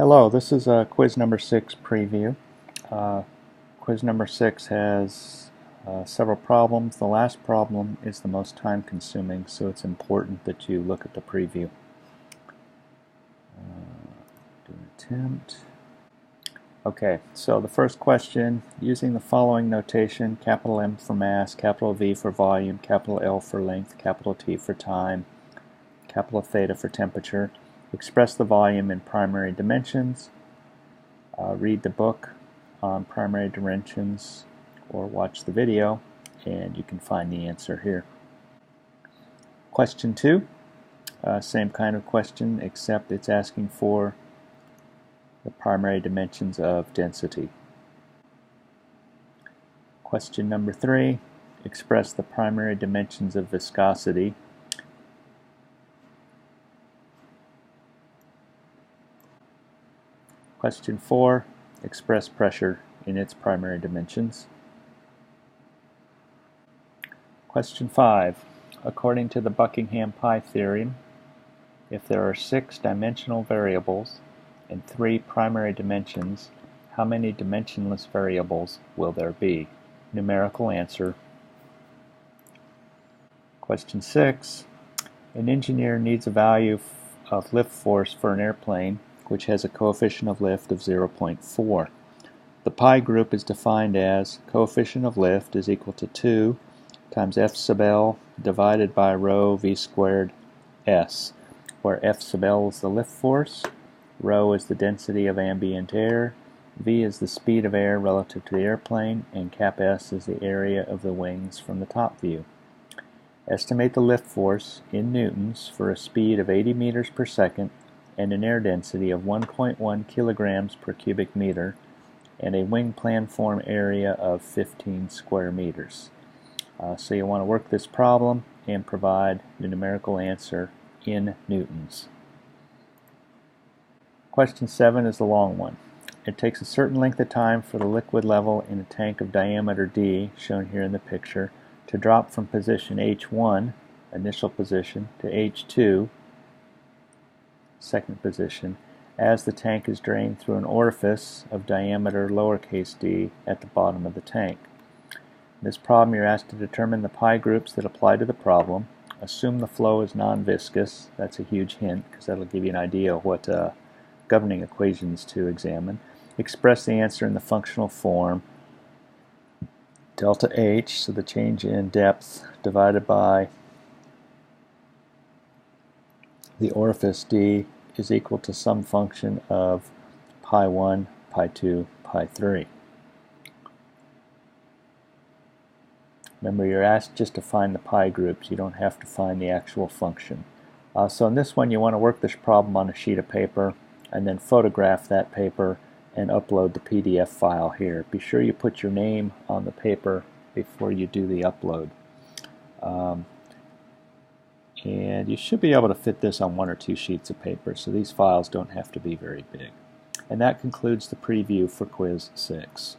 Hello, this is quiz number 6 preview. Quiz number 6 has several problems. The last problem is the most time consuming, so it's important that you look at the preview. Do an attempt. Okay, so the first question, using the following notation, capital M for mass, capital V for volume, capital L for length, capital T for time, capital theta for temperature, express the volume in primary dimensions. Read the book on primary dimensions or watch the video and you can find the answer here. Question 2, same kind of question except it's asking for the primary dimensions of density. Question number 3, express the primary dimensions of viscosity. Question 4, express pressure in its primary dimensions. Question 5, according to the Buckingham pi theorem, if there are 6 dimensional variables and 3 primary dimensions, how many dimensionless variables will there be? Numerical answer. Question 6, an engineer needs a value of lift force for an airplane which has a coefficient of lift of 0.4. The pi group is defined as coefficient of lift is equal to 2 times F sub L divided by rho V squared S, where F sub L is the lift force, rho is the density of ambient air, V is the speed of air relative to the airplane, and cap S is the area of the wings from the top view. Estimate the lift force in newtons for a speed of 80 meters per second and an air density of 1.1 kilograms per cubic meter and a wing planform area of 15 square meters. So you want to work this problem and provide the numerical answer in newtons. Question 7 is the long one. It takes a certain length of time for the liquid level in a tank of diameter D, shown here in the picture, to drop from position H1, initial position, to H2, second position, as the tank is drained through an orifice of diameter lowercase d at the bottom of the tank. In this problem you're asked to determine the pi groups that apply to the problem. Assume the flow is non-viscous. That's a huge hint because that'll give you an idea of what governing equations to examine. Express the answer in the functional form delta H, so the change in depth, divided by the orifice D is equal to some function of pi 1, pi 2, pi 3. Remember, you're asked just to find the pi groups. You don't have to find the actual function. So in this one, you want to work this problem on a sheet of paper and then photograph that paper and upload the PDF file here. Be sure you put your name on the paper before you do the upload. And you should be able to fit this on 1 or 2 sheets of paper, so these files don't have to be very big. And that concludes the preview for Quiz 6.